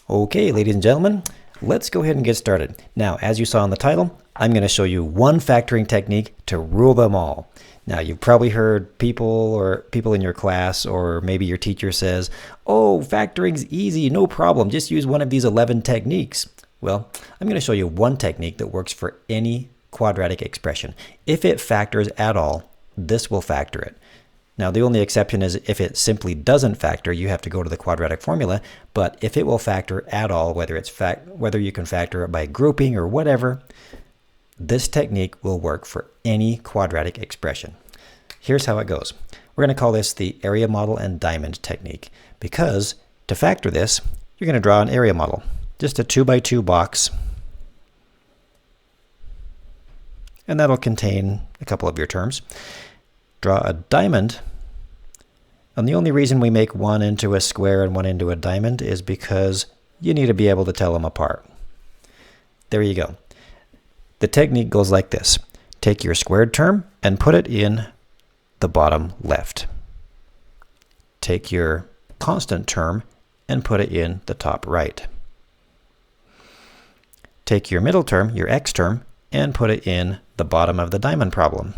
Okay, ladies and gentlemen, let's go ahead and get started. Now, as you saw in the title, I'm going to show you one factoring technique to rule them all. Now, you've probably heard people in your class, or maybe your teacher says, "Oh, factoring's easy, no problem, just use one of these 11 techniques." Well, I'm going to show you one technique that works for any quadratic expression. If it factors at all, this will factor it. Now, the only exception is if it simply doesn't factor, you have to go to the quadratic formula. But if it will factor at all, whether you can factor it by grouping or whatever, this technique will work for any quadratic expression. Here's how it goes. We're going to call this the area model and diamond technique, because to factor this, you're going to draw an area model, just a 2x2 box, and that'll contain a couple of your terms. Draw a diamond, and the only reason we make one into a square and one into a diamond is because you need to be able to tell them apart. There you go. The technique goes like this. Take your squared term and put it in the bottom left. Take your constant term and put it in the top right. Take your middle term, your x term, and put it in the bottom of the diamond problem.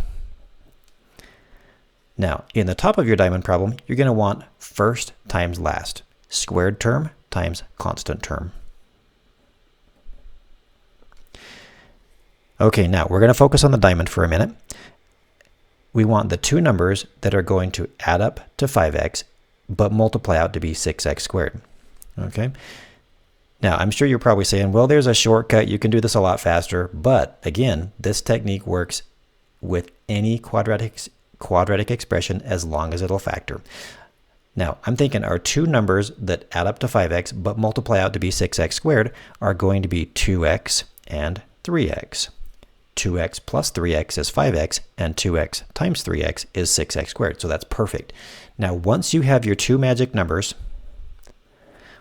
Now, in the top of your diamond problem, you're going to want first times last. Squared term times constant term. Okay, now we're going to focus on the diamond for a minute. We want the two numbers that are going to add up to 5x, but multiply out to be 6x squared. Okay? Now, I'm sure you're probably saying, well, there's a shortcut. You can do this a lot faster. But again, this technique works with any quadratic expression as long as it'll factor. Now, I'm thinking our two numbers that add up to 5x but multiply out to be 6x squared are going to be 2x and 3x. 2x plus 3x is 5x, and 2x times 3x is 6x squared. So that's perfect. Now, once you have your two magic numbers,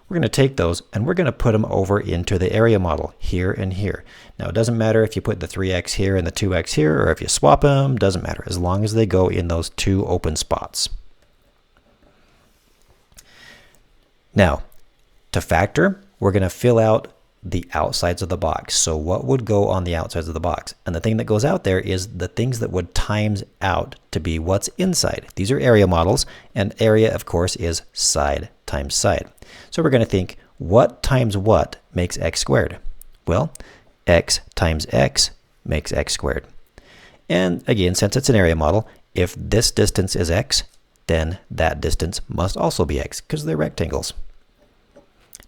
we're going to take those and we're going to put them over into the area model here and here. Now, it doesn't matter if you put the 3x here and the 2x here, or if you swap them, doesn't matter, as long as they go in those two open spots. Now, to factor, we're going to fill out the outsides of the box. So what would go on the outsides of the box? And the thing that goes out there is the things that would times out to be what's inside. These are area models, and area, of course, is side times side. So we're going to think, what times what makes x squared? Well, x times x makes x squared. And again, since it's an area model, if this distance is x, then that distance must also be x, because they're rectangles.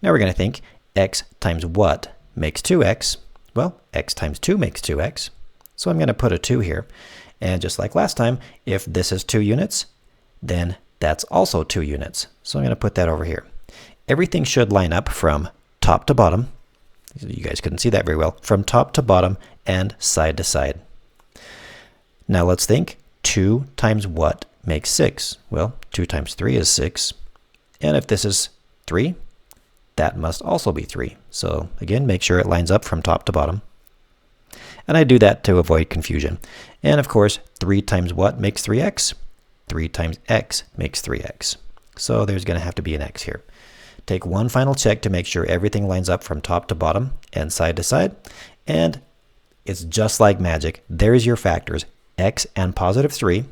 Now we're going to think, x times what makes 2x? Well, x times 2 makes 2x. So I'm going to put a 2 here. And just like last time, if this is 2 units, then that's also 2 units. So I'm going to put that over here. Everything should line up from top to bottom. You guys couldn't see that very well. From top to bottom and side to side. Now let's think. 2 times what makes 6? Well, 2 times 3 is 6. And if this is 3, that must also be 3. So again, make sure it lines up from top to bottom. And I do that to avoid confusion. And of course, 3 times what makes 3x? 3 times x makes 3x. So there's going to have to be an x here. Take one final check to make sure everything lines up from top to bottom and side to side. And it's just like magic. There's your factors, x and positive 3,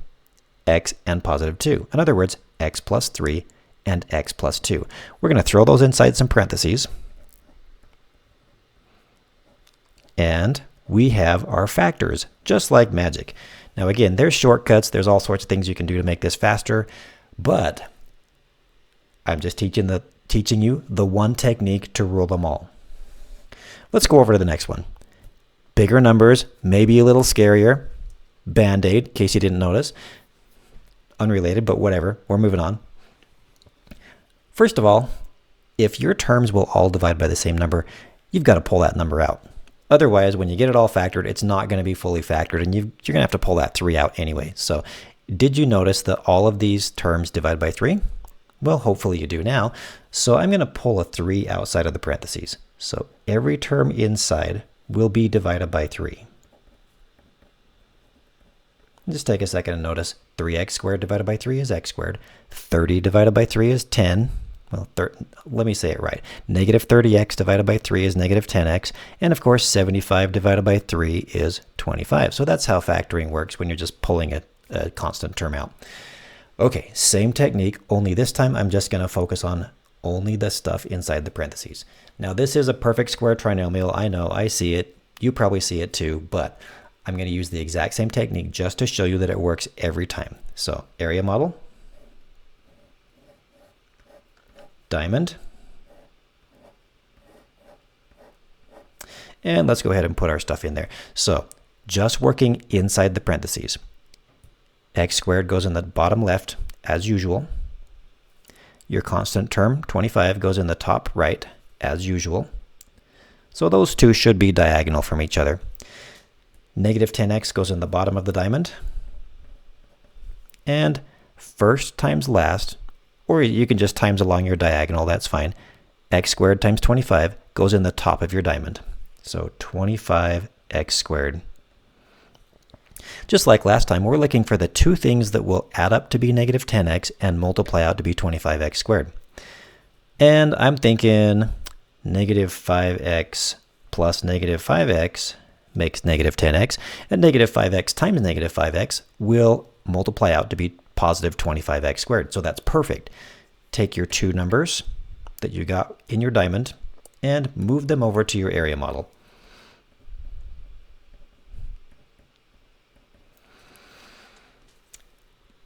x and positive 2. In other words, x plus 3 and x plus 2. We're going to throw those inside some parentheses. And we have our factors, just like magic. Now again, there's shortcuts. There's all sorts of things you can do to make this faster. But I'm just teaching you the one technique to rule them all. Let's go over to the next one. Bigger numbers, maybe a little scarier. Band-Aid, in case you didn't notice. Unrelated, but whatever. We're moving on. First of all, if your terms will all divide by the same number, you've got to pull that number out. Otherwise, when you get it all factored, it's not going to be fully factored, and you're going to have to pull that 3 out anyway. So did you notice that all of these terms divide by 3? Well, hopefully you do now. So I'm going to pull a 3 outside of the parentheses. So every term inside will be divided by 3. Just take a second and notice 3x squared divided by 3 is x squared. 30 divided by 3 is 10. well, let me say it right. Negative 30x divided by 3 is negative 10x. And of course, 75 divided by 3 is 25. So that's how factoring works when you're just pulling a constant term out. Okay, same technique, only this time I'm just going to focus on only the stuff inside the parentheses. Now this is a perfect square trinomial. I know, I see it. You probably see it too, but I'm going to use the exact same technique just to show you that it works every time. So area model, diamond, and let's go ahead and put our stuff in there. So just working inside the parentheses. X squared goes in the bottom left as usual. Your constant term, 25, goes in the top right as usual. So those two should be diagonal from each other. Negative 10x goes in the bottom of the diamond. And first times last, or you can just times along your diagonal, that's fine. X squared times 25 goes in the top of your diamond. So 25x squared. Just like last time, we're looking for the two things that will add up to be negative 10x and multiply out to be 25x squared. And I'm thinking negative 5x plus negative 5x makes negative 10x, and negative 5x times negative 5x will multiply out to be positive 25x squared. So that's perfect. Take your two numbers that you got in your diamond and move them over to your area model.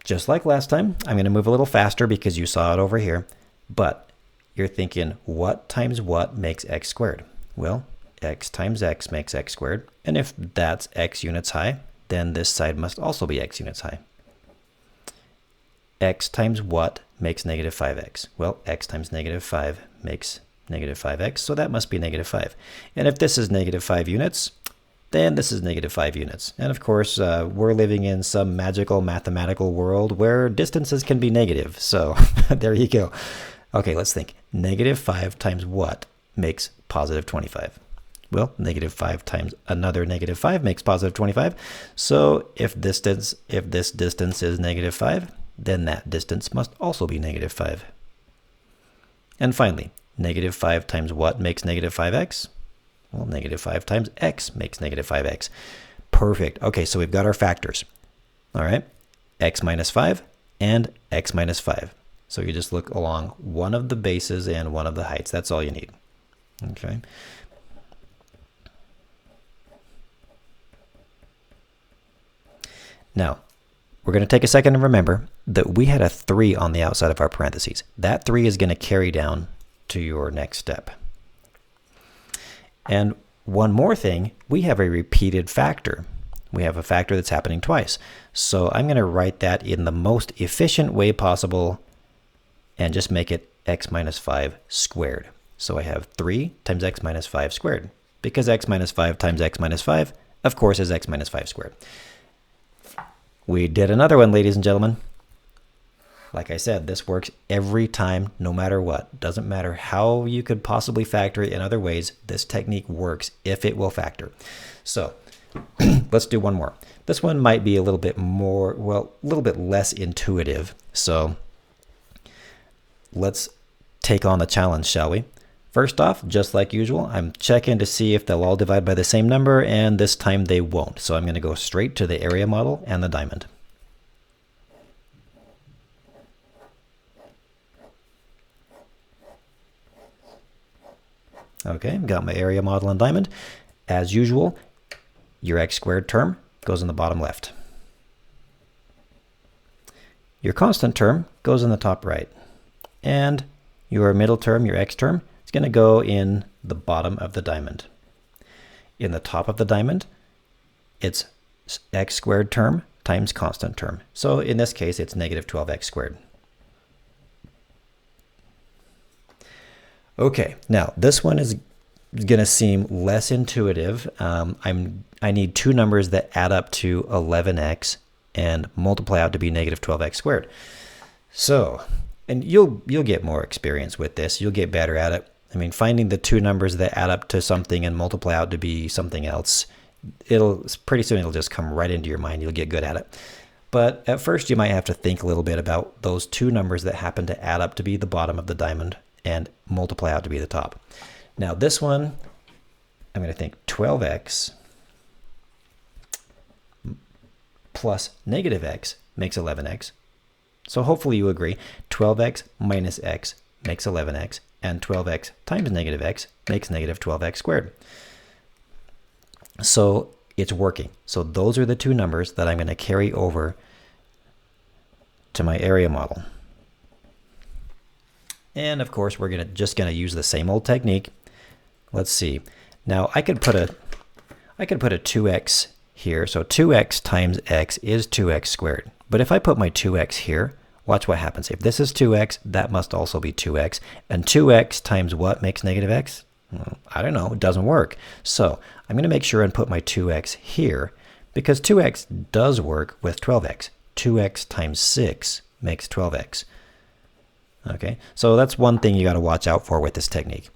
Just like last time, I'm going to move a little faster because you saw it over here, but you're thinking what times what makes x squared? Well, x times x makes x squared, and if that's x units high, then this side must also be x units high. X times what makes negative 5x? Well, x times negative 5 makes negative 5x, so that must be negative 5. And if this is negative 5 units, then this is negative 5 units. And of course, we're living in some magical mathematical world where distances can be negative. So there you go. Okay, let's think. Negative 5 times what makes positive 25? Well, negative 5 times another negative 5 makes positive 25. So if this distance is negative 5, then that distance must also be negative 5. And finally, negative 5 times what makes negative 5x? Well, negative 5 times x makes negative 5x. Perfect. Okay, so we've got our factors. All right, x minus 5 and x minus 5. So you just look along one of the bases and one of the heights. That's all you need. Okay. Now, we're going to take a second and remember that we had a 3 on the outside of our parentheses. That 3 is going to carry down to your next step. And one more thing, we have a repeated factor. We have a factor that's happening twice. So I'm going to write that in the most efficient way possible and just make it x minus 5 squared. So I have 3 times x minus 5 squared, because x minus 5 times x minus 5, of course, is x minus 5 squared. We did another one, ladies and gentlemen. Like I said, this works every time, no matter what. Doesn't matter how you could possibly factor it in other ways. This technique works if it will factor. So let's do one more. This one might be a little bit more, well, a little bit less intuitive. So let's take on the challenge, shall we? First off, just like usual, I'm checking to see if they'll all divide by the same number, and this time they won't. So I'm going to go straight to the area model and the diamond. Okay, got my area model and diamond. As usual, your x squared term goes in the bottom left. Your constant term goes in the top right. And your middle term, your x term, is going to go in the bottom of the diamond. In the top of the diamond, it's x squared term times constant term. So in this case, it's negative 12x squared. Okay, now this one is going to seem less intuitive. I need two numbers that add up to 11x and multiply out to be negative 12x squared. So, and you'll get more experience with this. You'll get better at it. I mean, finding the two numbers that add up to something and multiply out to be something else, pretty soon it'll just come right into your mind. You'll get good at it. But at first you might have to think a little bit about those two numbers that happen to add up to be the bottom of the diamond and multiply out to be the top. Now this one, I'm going to think 12x plus negative x makes 11x. So hopefully you agree 12x minus x makes 11x, and 12x times negative x makes negative 12x squared. So it's working. So those are the two numbers that I'm going to carry over to my area model. And of course, we're just going to use the same old technique. Let's see. Now I could put a 2x here. So 2x times x is 2x squared. But if I put my 2x here, watch what happens. If this is 2x, that must also be 2x. And 2x times what makes negative x? Well, I don't know. It doesn't work. So I'm going to make sure and put my 2x here, because 2x does work with 12x. 2x times 6 makes 12x. Okay, so that's one thing you got to watch out for with this technique.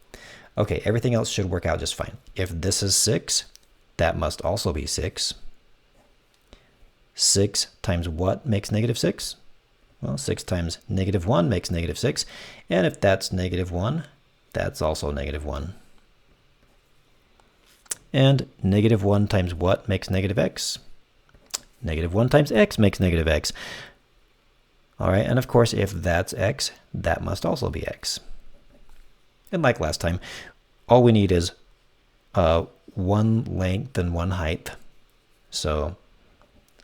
Okay, everything else should work out just fine. If this is 6, that must also be 6. 6 times what makes negative 6? Well, 6 times negative 1 makes negative 6. And if that's negative 1, that's also negative 1. And negative 1 times what makes negative x? Negative 1 times x makes negative x. All right, and of course, if that's x, that must also be x. And like last time, all we need is one length and one height. So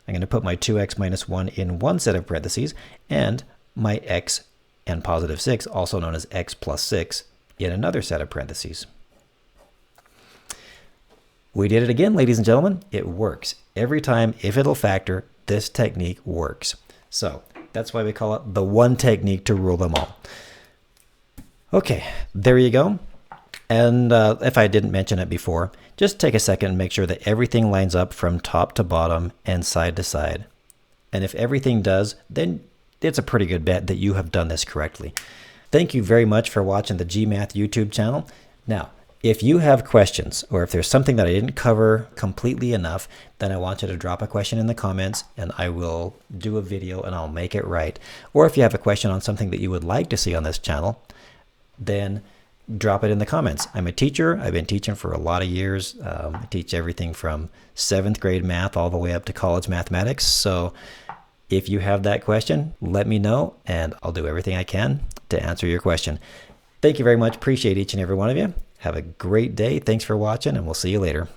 I'm going to put my 2x minus 1 in one set of parentheses, and my x and positive 6, also known as x plus 6, in another set of parentheses. We did it again, ladies and gentlemen. It works. Every time, if it'll factor, this technique works. So that's why we call it the one technique to rule them all. Okay, there you go. And if I didn't mention it before, just take a second and make sure that everything lines up from top to bottom and side to side. And if everything does, then it's a pretty good bet that you have done this correctly. Thank you very much for watching the GMath YouTube channel. Now, if you have questions, or if there's something that I didn't cover completely enough, then I want you to drop a question in the comments and I will do a video and I'll make it right. Or if you have a question on something that you would like to see on this channel, then drop it in the comments. I'm a teacher. I've been teaching for a lot of years. I teach everything from 7th grade math all the way up to college mathematics. So if you have that question, let me know and I'll do everything I can to answer your question. Thank you very much. Appreciate each and every one of you. Have a great day. Thanks for watching, and we'll see you later.